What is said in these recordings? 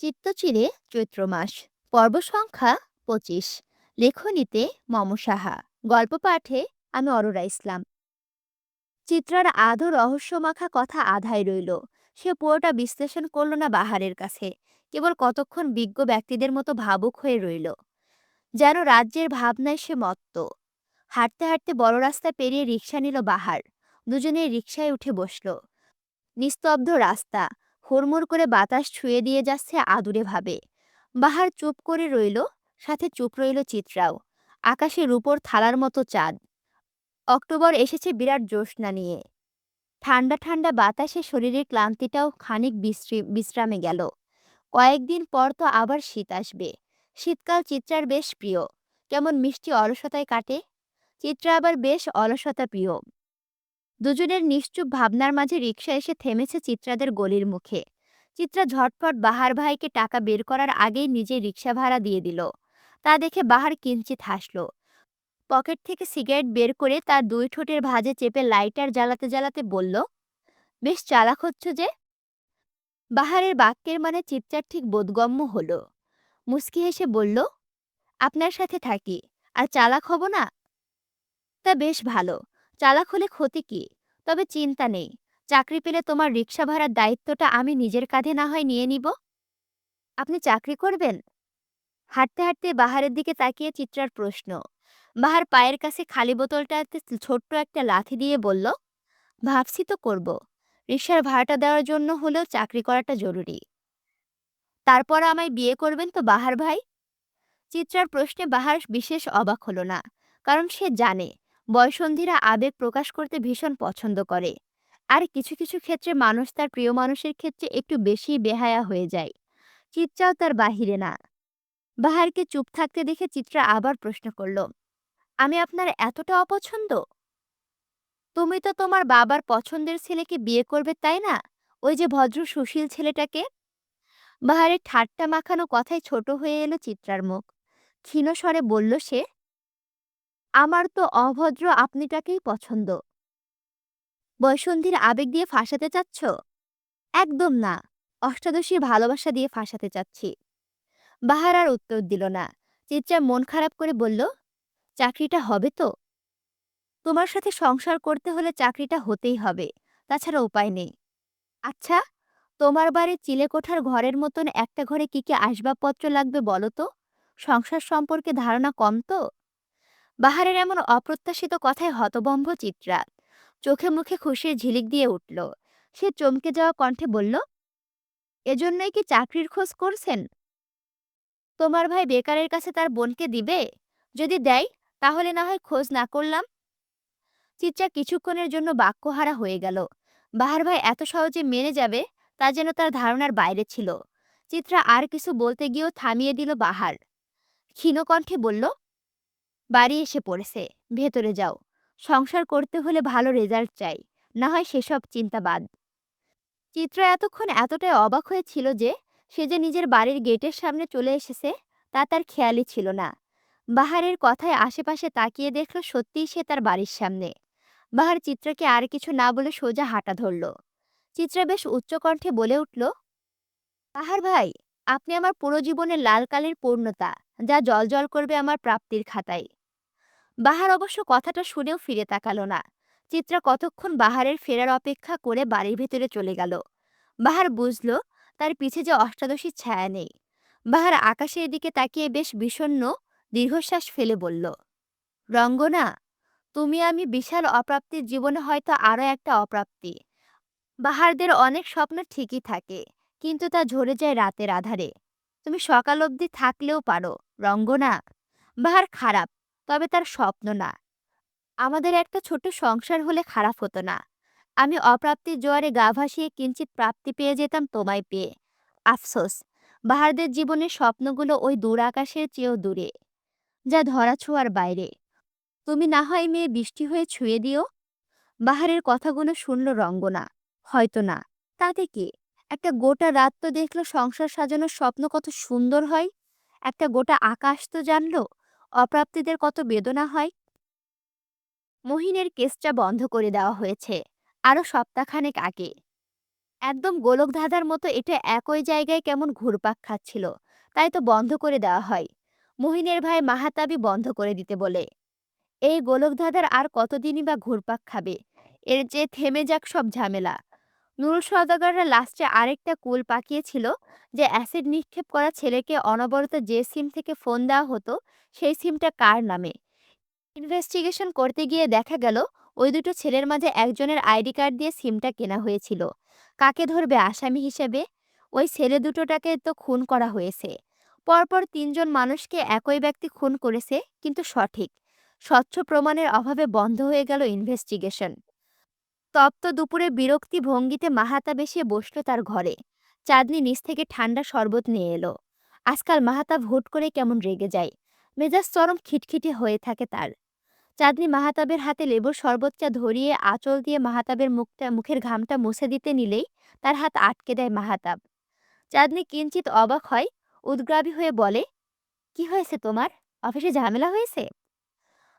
চিত্তচিরে চৈত্র মাস। পর্ব সংখ্যা ২৫। লেখনীতে মম সাহা। গল্প পাঠে আমি অরোরা ইসলাম। চিত্রার আদৌ রহস্যমাখা কথা আধাই রইল। সে পুরোটা বিশ্লেষণ করল না বাহারের কাছে, কেবল কতক্ষণ বিজ্ঞ ব্যক্তিদের মতো ভাবুক হয়ে রইল, যেন রাজ্যের ভাবনায় সে মত্ত। হাঁটতে হাঁটতে বড় রাস্তা পেরিয়ে রিকশা নিল বাহার। দুজনে রিকশায় উঠে বসল। নিস্তব্ধ রাস্তা, হুড়মুড় করে বাতাস ছুঁয়ে দিয়ে যাচ্ছে আদুরে ভাবে। বাহার চুপ করে রইল, সাথে চুপ রইল চিত্রাও। আকাশে রূপোর থালার মতো চাঁদ। অক্টোবর এসেছে বিরাট জ্যোৎস্না নিয়ে। ঠান্ডা ঠান্ডা বাতাসে শরীরের ক্লান্তিটাও খানিক বিশ্রামে গেল। কয়েকদিন পর তো আবার শীত আসবে। শীতকাল চিত্রার বেশ প্রিয়। কেমন মিষ্টি অলসতায় কাটে। চিত্রা আবার বেশ অলসতা প্রিয়। দুজনের নিশ্চুপ ভাবনার মাঝে রিকশা এসে থেমেছে চিত্রাদের গলির মুখে। চিত্রা ঝটপট বাহার ভাইকে টাকা বের করার আগেই নিজে রিকশা ভাড়া দিয়ে দিল। তা দেখে বাহার কিঞ্চিত হাসল। পকেট থেকে সিগারেট বের করে তার দুই ঠোঁটের ভাঁজে চেপে লাইটার জ্বালাতে জ্বালাতে বলল, বেশ চালাক হচ্ছ যে। বাহারের বাক্যের মানে চিত্রার ঠিক বোধগম্য হলো। মুচকি হেসে বলল, আপনার সাথে থাকি আর চালাক হব না? তা বেশ ভালো। চালাক হলে ক্ষতি কি? তবে চিন্তা নেই, চাকরি পেলে তোমার রিকশা ভাড়ার দায়িত্বটা আমি নিজের কাঁধে না হয় নিয়ে নিব। আপনি চাকরি করবেন? হাঁটতে হাঁটতে বাহারের দিকে তাকিয়ে চিত্রার প্রশ্ন। বাহার পায়ের কাছে খালি বোতলটাতে ছোট্ট একটা লাথি দিয়ে বলল, ভাবছি তো করব। রিকশার ভাড়াটা দেওয়ার জন্য হলেও চাকরি করাটা জরুরি। তারপর আমায় বিয়ে করবেন তো বাহার ভাই? চিত্রার প্রশ্নে বাহার বিশেষ অবাক হলো না, কারণ সে জানে বয়সন্ধিরা আবেগ প্রকাশ করতে ভীষণ পছন্দ করে। আর কিছু কিছু ক্ষেত্রে মানুষ তার প্রিয় মানুষের ক্ষেত্রে একটু বেশি বেহায়া হয়ে যায়। চিত্রাও তার বাহিরে না। বাহারকে চুপ থাকতে দেখে চিত্রা আবার প্রশ্ন করল, আমি আপনার এতটা অপছন্দ? তুমি তো তোমার বাবার পছন্দের ছেলেকে বিয়ে করবে, তাই না? ওই যে ভদ্র সুশীল ছেলেটাকে। বাহারের ঠাট্টা মাখানো কথায় ছোট হয়ে এলো চিত্রার মুখ। ক্ষীণ স্বরে বলল সে, আমার তো অভদ্র আপনিটাকেই পছন্দ। বয়সন্ধির আবেগ দিয়ে ফাঁসাতে চাচ্ছ? একদম না, অষ্টাদশীর ভালোবাসা দিয়ে ফাঁসাতে চাচ্ছি। বাহার আর উত্তর দিল না। চিত্রা মন খারাপ করে বলল, চাকরিটা হবে তো? তোমার সাথে সংসার করতে হলে চাকরিটা হতেই হবে, তাছাড়া উপায় নেই। আচ্ছা, তোমার বাড়ির চিলেকোঠার ঘরের মতন একটা ঘরে কি কি আসবাবপত্র লাগবে বলো তো? সংসার সম্পর্কে ধারণা কম তো। বাহারের এমন অপ্রত্যাশিত কথায় হতভম্ব চিত্রা। চোখে মুখে খুশির ঝিলিক দিয়ে উঠল। সে চমকে যাওয়া কণ্ঠে বলল, এজন্যই কি চাকরির খোঁজ করছেন? তোমার ভাই বেকারের কাছে তার বোনকে দিবে? যদি দেয়, তাহলে না হয় খোঁজ না করলাম। চিত্রা কিছুক্ষণের জন্য বাক্যহারা হয়ে গেল। বাহার ভাই এত সহজে মেনে যাবে তা যেন তার ধারণার বাইরে ছিল। চিত্রা আর কিছু বলতে গিয়েও থামিয়ে দিল বাহার। ক্ষীণ কণ্ঠে বলল, বাড়ি এসে পড়েছে, ভেতরে যাও। সংসার করতে হলে ভালো রেজাল্ট চাই, না হয় সেসব চিন্তা বাদ। চিত্রা এতক্ষণ এতটাই অবাক হয়েছিল যে সে যে নিজের বাড়ির গেটের সামনে চলে এসেছে তা তার খেয়ালই ছিল না। বাহারের কথায় আশেপাশে তাকিয়ে দেখল সত্যিই সে তার বাড়ির সামনে। বাহার চিত্রাকে আর কিছু না বলে সোজা হাঁটা ধরল। চিত্রা বেশ উচ্চকণ্ঠে বলে উঠল, বাহার ভাই, আপনি আমার পুরো জীবনের লাল কালির পূর্ণতা, যা জলজল করবে আমার প্রাপ্তির খাতায়। বাহার অবশ্য কথাটা শুনেও ফিরে তাকালো না। চিত্রা কতক্ষণ বাহারের ফেরার অপেক্ষা করে বাড়ির ভেতরে চলে গেল। বাহার বুঝল তার পিছে যে অষ্টাদশীর ছায়া নেই। বাহার আকাশের দিকে তাকিয়ে বেশ বিষণ্ণ দীর্ঘশ্বাস ফেলে বলল, রঙ্গনা, তুমি আমি বিশাল অপ্রাপ্তির জীবনে হয়তো আরও একটা অপ্রাপ্তি। বাহারদের অনেক স্বপ্ন ঠিকই থাকে, কিন্তু তা ঝরে যায় রাতের আধারে। তুমি সকাল অবধি থাকলেও পারো, রঙ্গনা। বাহার খারাপ, তবে তার স্বপ্ন না। আমাদের একটা ছোট্ট সংসার হলে খারাপ হতো না। আমি অপ্রাপ্তির জোয়ারে গা ভাসিয়ে কিঞ্চিত প্রাপ্তি পেয়ে যেতাম তোমায় পেয়ে। আফসোস, বাহারদের জীবনের স্বপ্নগুলো ওই দূর আকাশের চেয়েও দূরে, যা ধরা ছোঁয়ার বাইরে। তুমি না হয় মেয়ে বৃষ্টি হয়ে ছুঁয়ে দিও। বাহারের কথাগুলো শুনল রঙ্গনা। হয়তো না, তাতে কি? একটা গোটা রাত তো দেখলো সংসার সাজানোর স্বপ্ন কত সুন্দর হয়। একটা গোটা আকাশ তো জানলো অপ্রাপ্তিদের কত বেদনা হয়। মহিনের কেসটা বন্ধ করে দেওয়া হয়েছে আরও সপ্তাহখানেক আগে। একদম গোলকধাঁধার মতো এটা একই জায়গায় কেমন ঘুরপাক খাচ্ছিল। তাই তো বন্ধ করে দেওয়া হয়। মুহিনের ভাই মাহাতাবি বন্ধ করে দিতে বলে। এই গোলকধাঁধার আর কতদিনই বা ঘুরপাক খাবে? এর যে থেমে যাক সব ঝামেলা। নুরুল সওদাগররা লাস্টে আরেকটা কুল পাকিয়েছিল যে অ্যাসিড নিক্ষেপ করা ছেলেকে অনবরত যে সিম থেকে ফোন দেওয়া হতো সেই সিমটা কার নামে। ইনভেস্টিগেশন করতে গিয়ে দেখা গেল ওই দুটো ছেলের মাঝে একজনের আইডি কার্ড দিয়ে সিমটা কেনা হয়েছিল। কাকে ধরবে আসামি হিসেবে? ওই ছেলে দুটোটাকে তো খুন করা হয়েছে। পরপর তিনজন মানুষকে একই ব্যক্তি খুন করেছে, কিন্তু সঠিক স্বচ্ছ প্রমাণের অভাবে বন্ধ হয়ে গেল ইনভেস্টিগেশন। তপ্ত দুপুরে বিরক্তি ভঙ্গিতে মাহাতাব এসে বসল তার ঘরে। চাঁদনি নিচ থেকে ঠান্ডা শরবত নিয়ে এলো। আজকাল মাহাতাব হুট করে কেমন রেগে যায়। মেজাজ চরম খিটখিটে হয়ে থাকে তার। চাঁদনি মাহাতাবের হাতে লেবুর শরবতটা ধরিয়ে আঁচল দিয়ে মাহাতাবের মুখের ঘামটা মুছে দিতে নিলেই তার হাত আটকে দেয় মাহাতাব। চাঁদনি কিঞ্চিত অবাক হয়, উদ্গ্রাবী হয়ে বলে, কি হয়েছে তোমার? অফিসে ঝামেলা হয়েছে?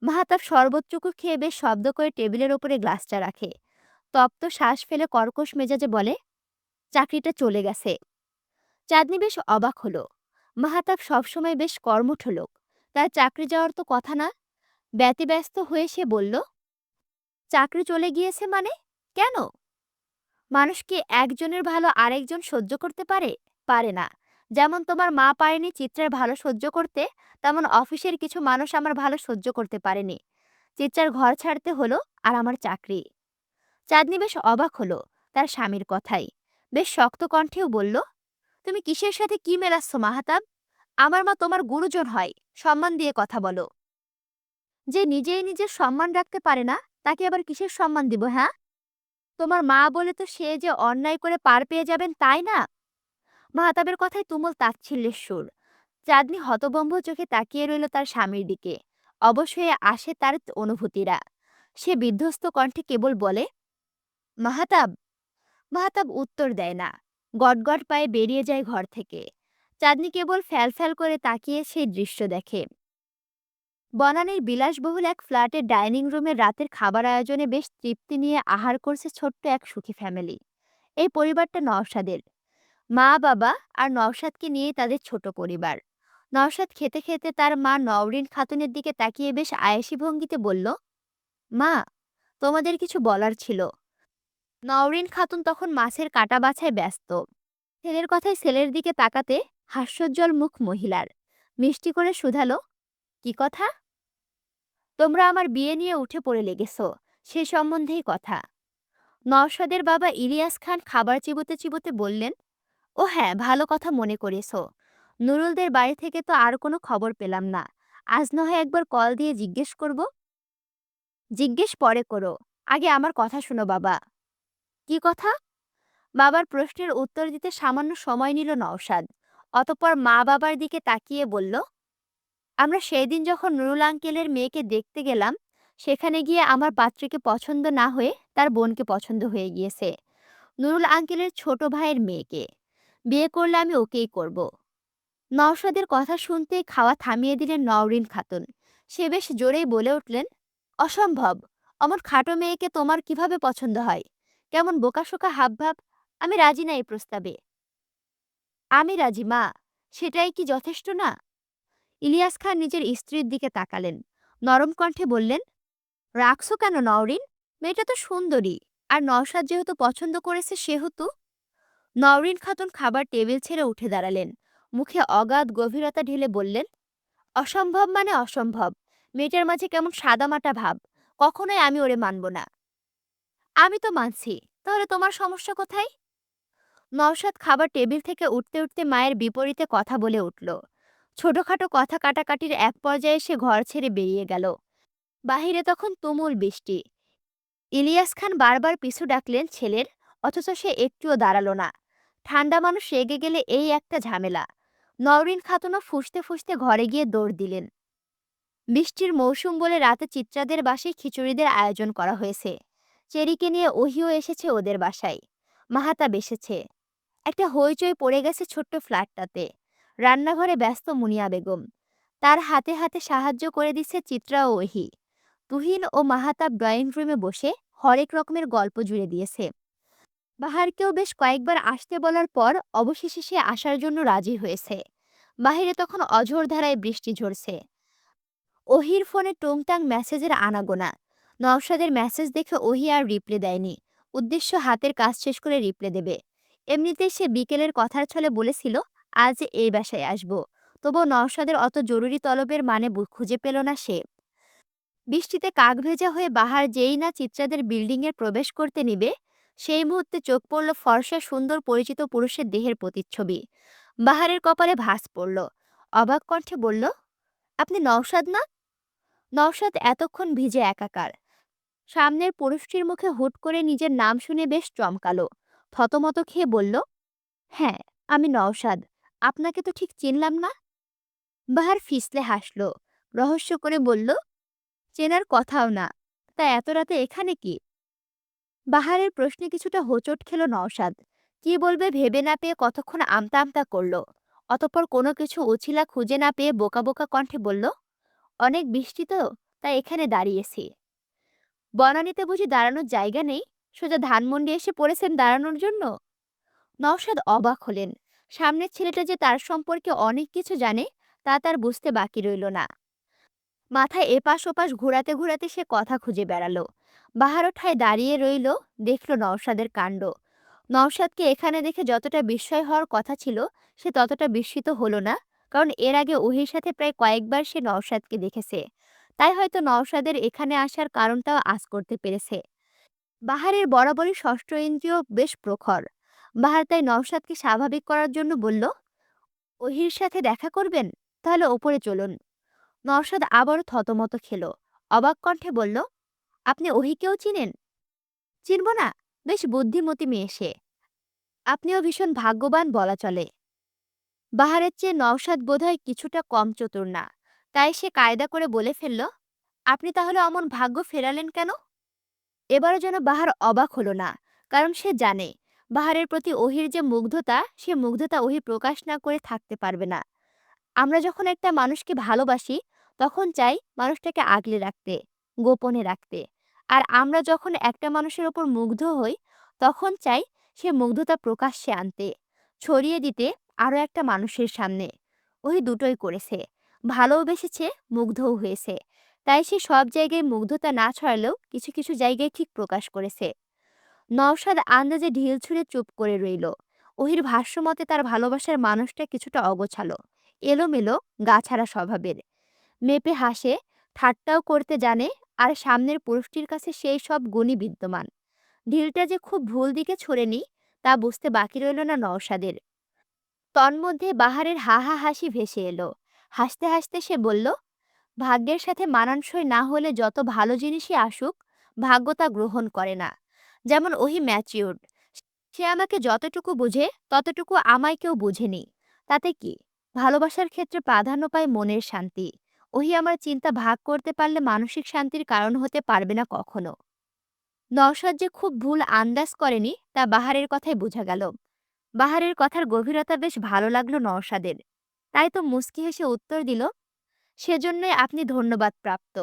মাহাতাব শরবতটুকু খেয়ে বেশ শব্দ করে টেবিলের ওপরে গ্লাসটা রাখে। তপ্ত শ্বাস ফেলে কর্কশ মেজাজে বলে, চাকরিটা চলে গেছে। চাঁদনি বেশ অবাক হলো। মাহাতাব সবসময় বেশ কর্মঠ লোক, তার চাকরি যাওয়ার তো কথা না। ব্যতিব্যস্ত হয়ে সে বলল, চাকরি চলে গিয়েছে মানে? কেন? মানুষ কি একজনের ভালো আরেকজন সহ্য করতে পারে? পারে না। যেমন তোমার মা পারেনি চিত্রার ভালো সহ্য করতে, তেমন অফিসের কিছু মানুষ আমার ভালো সহ্য করতে পারেনি। চিত্রার ঘর ছাড়তে হলো, আর আমার চাকরি। চাঁদনি বেশ অবাক হলো তার স্বামীর কথাই। বেশ শক্ত কণ্ঠেও বলল, তুমি কিসের সাথে কি মেলাচ্ছ মাহাতাব? আমার মা তোমার গুরুজন হয়, সম্মান দিয়ে কথা বলো। যে নিজেই নিজের সম্মান রাখতে পারে না, তাকে আবার কিসের সম্মান দিব? হ্যাঁ, তোমার মা বলে তো সে যে অন্যায় করে পার পেয়ে যাবেন তাই না? মাহতাবের কথায় তুমুল তাচ্ছিল্যের সুর। চাঁদনি হতবম্ব চোখে তাকিয়ে রইল তার স্বামীর দিকে। অবশ্যই আসে তার অনুভূতিরা। সে বিধ্বস্ত কণ্ঠে কেবল বলে, মাহাতাব। মাহাতাব উত্তর দেয় না। গটগট পায়ে বেরিয়ে যায় ঘর থেকে। চাঁদনি কেবল ফ্যাল ফ্যাল করে তাকিয়ে সেই দৃশ্য দেখে। বনানীর বিলাসবহুল এক ফ্ল্যাটের ডাইনিং রুমে রাতের খাবার আয়োজনে বেশ তৃপ্তি নিয়ে আহার করছে ছোট্ট এক সুখী ফ্যামিলি। এই পরিবারটা নওশাদের। মা বাবা আর নওশাদকে নিয়ে তাদের ছোট পরিবার। নওশাদ খেতে খেতে তার মা নওরিন খাতুনের দিকে তাকিয়ে বেশ আয়েশি ভঙ্গিতে বলল, মা, তোমাদের কিছু বলার ছিল। নওরিন খাতুন তখন মাছের কাটা বাছায় ব্যস্ত। ছেলের কথায় ছেলের দিকে তাকাতে হাস্যোজ্জ্বল মুখ মহিলার। মিষ্টি করে শুধালো, কি কথা? তোমরা আমার বিয়ে নিয়ে উঠে পড়ে লেগেছ, সে সম্বন্ধেই কথা। নওশাদের বাবা ইলিয়াস খান খাবার চিবোতে চিবোতে বললেন, ও হ্যাঁ, ভালো কথা মনে করেছ। নুরুলদের বাড়ি থেকে তো আর কোনো খবর পেলাম না। আজ না হয় একবার কল দিয়ে জিজ্ঞেস করব। জিজ্ঞেস পরে করো, আগে আমার কথা শোনো বাবা। কি কথা? বাবার প্রশ্নের উত্তর দিতে সামান্য সময় নিল নওশাদ। অতঃপর মা বাবার দিকে তাকিয়ে বলল, আমরা সেই দিন যখন নুরুল আঙ্কেলের মেয়েকে দেখতে গেলাম, সেখানে গিয়ে আমার পাত্রীকে পছন্দ না হয়ে তার বোনকে পছন্দ হয়ে গিয়েছে। নুরুল আঙ্কেলের ছোট ভাইয়ের মেয়েকে। বিয়ে করলে আমি ওকেই করব। নওশাদের কথা শুনতেই খাওয়া থামিয়ে দিলেন নওরিন খাতুন। সে বেশ জোরেই বলে উঠলেন, অসম্ভব। অমন খাটো মেয়েকে তোমার কিভাবে পছন্দ হয়? কেমন বোকাশোকা হাবভাব। আমি রাজি না এই প্রস্তাবে। আমি রাজি মা, সেটাই কি যথেষ্ট না? ইলিয়াস খান নিজের স্ত্রীর দিকে তাকালেন। নরম কণ্ঠে বললেন, রাখছো কেন নওরিন? মেয়েটা তো সুন্দরী। আর নওশাদ যেহেতু পছন্দ করেছে সেহেতু। নওরিন খাতুন খাবার টেবিল ছেড়ে উঠে দাঁড়ালেন। মুখে অগাধ গভীরতা ঢেলে বললেন, অসম্ভব মানে অসম্ভব। মেয়েটার মাঝে কেমন সাদামাটা ভাব। কখনোই আমি ওরে মানব না। আমি তো মানছি, তাহলে তোমার সমস্যা কোথায়? নওশাদ খাবার টেবিল থেকে উঠতে উঠতে মায়ের বিপরীতে কথা বলে উঠল। ছোটখাটো কথা কাটাকাটির এক পর্যায়ে সে ঘর ছেড়ে বেরিয়ে গেল। বাহিরে তখন তুমুল বৃষ্টি। ইলিয়াস খান বারবার পিছু ডাকলেন ছেলের, অথচ সে একটুও দাঁড়ালো না। ঠান্ডা মানুষ রেগে গেলে এই একটা ঝামেলা। নওরিন খাতুনও ফুঁসতে ফুঁসতে ঘরে গিয়ে দৌড় দিলেন। বৃষ্টির মৌসুম বলে রাতে চিত্রাদের বাসায় খিচুড়িদের আয়োজন করা হয়েছে। চেরিকে নিয়ে ওহিও এসেছে ওদের বাসায়। মাহাতাব এসেছে। একটা হইচই পড়ে গেছে ছোট্ট ফ্ল্যাটটাতে। রান্নাঘরে ব্যস্ত মুনিয়া বেগম। তার হাতে হাতে সাহায্য করে দিচ্ছে চিত্রা ও ওহি। তুহিন ও মাহাতাব ড্রয়িং রুমে বসে হরেক রকমের গল্প জুড়ে দিয়েছে। বাহারকেও বেশ কয়েকবার আসতে বলার পর অবশেষে সে আসার জন্য রাজি হয়েছে। বাহিরে তখন অঝোর ধারায় বৃষ্টি ঝরছে। ওহির ফোনে টুংটাং মেসেজের আনাগোনা। নওশাদের মেসেজ দেখে ওহি আর রিপ্লে দেয়নি। উদ্দেশ্য হাতের কাজ শেষ করে রিপ্লে দেবে। এমনিতেই সে বিকেলের কথার ছলে বলেছিল আজ এই বাসায় আসবো। তবুও নওশাদের অত জরুরি তলবের মানে খুঁজে পেল না সে। বৃষ্টিতে কাকভেজা হয়ে বাহার যেই না চিত্রাদের বিল্ডিংয়ে প্রবেশ করতে নিবে, সেই মুহূর্তে চোখ পড়ল ফর্সা সুন্দর পরিচিত পুরুষের দেহের প্রতিচ্ছবি। বাহারের কপালে ভাঁজ পড়ল। অবাক কণ্ঠে বলল, আপনি নওশাদ না? নওশাদ এতক্ষণ ভিজে একাকার। সামনের পুরুষটির মুখে হুট করে নিজের নাম শুনে বেশ চমকালো। থতমত খেয়ে বলল, হ্যাঁ, আমি নওশাদ। আপনাকে তো ঠিক চিনলাম না। বাহার ফিসলে হাসল। রহস্য করে বলল, চেনার কথাও না। তা এত রাতে এখানে কি? বাহারের প্রশ্নে কিছুটা হোঁচট খেল নওশাদ। কি বলবে ভেবে না পেয়ে কতক্ষণ আমতা আমতা করল। অতঃপর কোনো কিছু উছিলা খুঁজে না পেয়ে বোকা বোকা কণ্ঠে বলল, অনেক বৃষ্টি তো, তাই এখানে দাঁড়িয়েছি। বনানীতে বুঝি দাঁড়ানোর জায়গা নেই? সোজা ধানমন্ডি এসে পড়েছেন দাঁড়ানোর জন্য? নওশাদ অবাক হলেন। সামনের ছেলেটা যে তার সম্পর্কে অনেক কিছু জানে, তা তার বুঝতে বাকি রইল না। মাথায় এপাশ ওপাশ ঘুরাতে ঘুরাতে সে কথা খুঁজে বেড়ালো। বাহারও ঠায় দাঁড়িয়ে রইল, দেখল নওশাদের কাণ্ড। নওশাদকে এখানে দেখে যতটা বিস্ময় হওয়ার কথা ছিল, সে ততটা বিস্মিত হলো না। কারণ এর আগে ওহির সাথে প্রায় কয়েকবার সে নওশাদকে দেখেছে। তাই হয়তো নওশাদের এখানে আসার কারণটাও আঁচ করতে পেরেছে। বাহারের বরাবরই ষষ্ঠ ইন্দ্রিয় বেশ প্রখর। বাহার তাই নওশাদকে স্বাভাবিক করার জন্য বলল, ওহির সাথে দেখা করবেন? তাহলে ওপরে চলুন। নওশাদ আবারও থতমত খেল। অবাক কণ্ঠে বলল, আপনি ওহিকেও চিনেন? চিনব না? বেশ বুদ্ধিমতী মেয়ে সে। আপনিও ভীষণ ভাগ্যবান বলা চলে। বাহারের চেয়ে নওশাদ বোধহয় কিছুটা কম চতুর না। তাই সে কায়দা করে বলে ফেলল, আপনি তাহলে অমন ভাগ্য ফেরালেন কেন? এবারও যেন বাহার অবাক হলো না। কারণ সে জানে বাহারের প্রতি ওহির যে মুগ্ধতা, সে মুগ্ধতা ওহি প্রকাশ না করে থাকতে পারবে না। আমরা যখন একটা মানুষকে ভালোবাসি, তখন চাই মানুষটাকে আগলে রাখতে, গোপনে রাখতে। আর আমরা যখন একটা মানুষের ওপর মুগ্ধ হই, তখন চাই সে মুগ্ধতা প্রকাশ্যে আনতে, ছড়িয়ে দিতে আরও একটা মানুষের সামনে। ওই দুটোই করেছে। ভালোবেসেছে, মুগ্ধও হয়েছে। তাই সে সব জায়গায় মুগ্ধতা না ছড়ালেও কিছু কিছু জায়গায় ঠিক প্রকাশ করেছে। নওশাদ আন্দাজে ঢিল ছুঁড়ে চুপ করে রইল। ওহির ভাষ্যমতে তার ভালোবাসার মানুষটা কিছুটা অগোছালো, এলোমেলো, গাছাড়া স্বভাবের। মেপে হাসে, ঠাট্টাও করতে জানে, আর সামনের পুরুষটির কাছে সেই সব গুণই বিদ্যমান। ঢিলটা যে খুব ভুল দিকে ছড়েনি, তা বুঝতে বাকি রইল না নওশাদের। তন্মধ্যে বাহারের হা হা হাসি ভেসে এলো। হাসতে হাসতে সে বলল, ভাগ্যের সাথে মানানসই না হলে যত ভালো জিনিসই আসুক, ভাগ্য তা গ্রহণ করে না। যেমন ওহি ম্যাচিউরড। সে আমাকে যতটুকু বুঝে ততটুকু আমায় কেউ বুঝেনি। তাতে কি? ভালোবাসার ক্ষেত্রে প্রাধান্য পায় মনের শান্তি। ওহি আমার চিন্তা ভাগ করতে পারলে মানসিক শান্তির কারণ হতে পারবে না কখনো। নওশাদ যে খুব ভুল আন্দাজ করেনি, তা বাহারের কথায় বোঝা গেল। বাহারের কথার গভীরতা বেশ ভালো লাগলো নওশাদের। তাই তো মুচকি হেসে উত্তর দিল, সেজন্যই আপনি ধন্যবাদ প্রাপ্ত।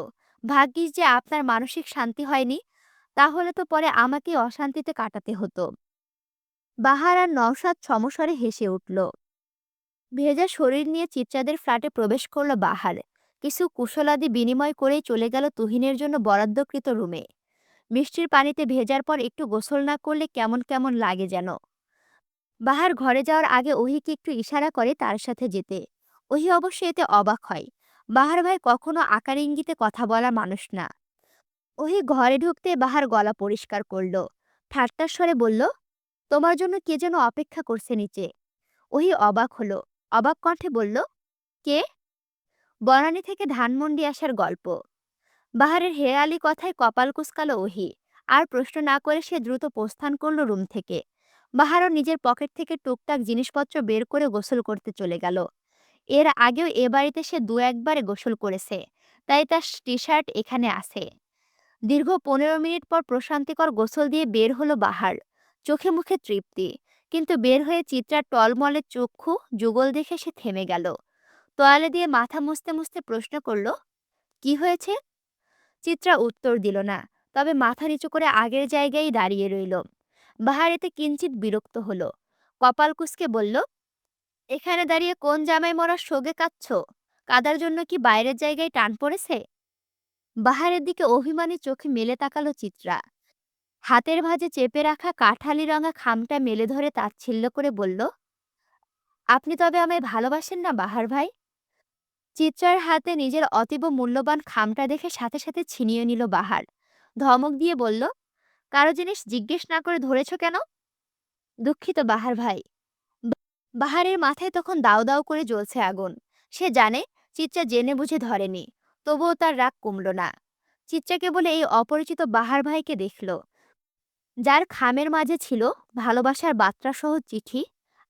ভাগ্যিস যে আপনার মানসিক শান্তি হয়নি, তাহলে তো পরে আমাকেই অশান্তিতে কাটাতে হতো। বাহার আর নওশাদ সমস্বরে হেসে উঠল। ভেজা শরীর নিয়ে চিত্রাদের ফ্ল্যাটে প্রবেশ করল বাহার। কিছু কুশলাদি বিনিময় করেই চলে গেল তুহিনের জন্য বরাদ্দকৃত রুমে। বৃষ্টির পানিতে ভেজার পর একটু গোসল না করলে কেমন কেমন লাগে যেন। বাহার ঘরে যাওয়ার আগে ওহিকে একটু ইশারা করে তার সাথে যেতে। ওহি অবশ্য এতে অবাক হয়। বাহার ভাই কখনো আকার ইঙ্গিতে কথা বলা মানুষ না। ওহি ঘরে ঢুকতে বাহার গলা পরিষ্কার করল। ঠাট্টার স্বরে বলল, তোমার জন্য কে যেন অপেক্ষা করছে নিচে। ওহি অবাক হলো। অবাক কণ্ঠে বলল, কে? বনানী থেকে ধানমন্ডি আসার গল্প। বাহারের হেয়ালি কথায় কপাল কুঁচকালো ওহি। আর প্রশ্ন না করে সে দ্রুত প্রস্থান করল রুম থেকে। বাহারও নিজের পকেট থেকে টুকটাক জিনিসপত্র বের করে গোসল করতে চলে গেল। এর আগেও এ বাড়িতে সে দু একবারে গোসল করেছে, তাই তার টি শার্ট এখানে আছে। দীর্ঘ ১৫ মিনিট পর প্রশান্তিকর গোসল দিয়ে বের হলো বাহার। চোখে মুখে তৃপ্তি। কিন্তু বের হয়ে চিত্রার টলমলে চক্ষু যুগল দেখে সে থেমে গেল। তোয়ালে দিয়ে মাথা মুছতে মুছতে প্রশ্ন করল, কি হয়েছে? চিত্রা উত্তর দিল না, তবে মাথা নিচু করে আগের জায়গায় দাঁড়িয়ে রইল। বাহার এতে কিঞ্চিত বিরক্ত হলো। কপাল কুঁচকে বলল, এখানে দাঁড়িয়ে কোন জামাই মরার শোকে কাঁদছ? কাদার জন্য কি বাইরের জায়গায় টান পড়েছে? বাহারের দিকে অভিমানী চোখে মেলে তাকালো চিত্রা। হাতের ভাঁজে চেপে রাখা কাঠালি রঙা খামটা মেলে ধরে তাচ্ছিল্য করে বলল, আপনি তবে আমায় ভালোবাসেন না বাহার ভাই? চিত্রার হাতে নিজের অতীব মূল্যবান খামটা দেখে সাথে সাথে ছিনিয়ে নিল বাহার। ধমক দিয়ে বলল, কারো জিনিস জিজ্ঞেস না করে ধরেছ কেন? দুঃখিত বাহার ভাই। বাহারের মাথায় তখন দাউ দাউ করে জ্বলছে আগুন। সে জানে চিত্রা জেনে বুঝে ধরেনি, তবুও তার রাগ কমল না। চিত্রাকে বলে এই অপরিচিত বাহার ভাইকে দেখল, যার খামের মাঝে ছিল ভালোবাসার বার্তাসহ চিঠি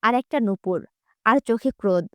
আর একটা নূপুর, আর চোখে ক্রোধ।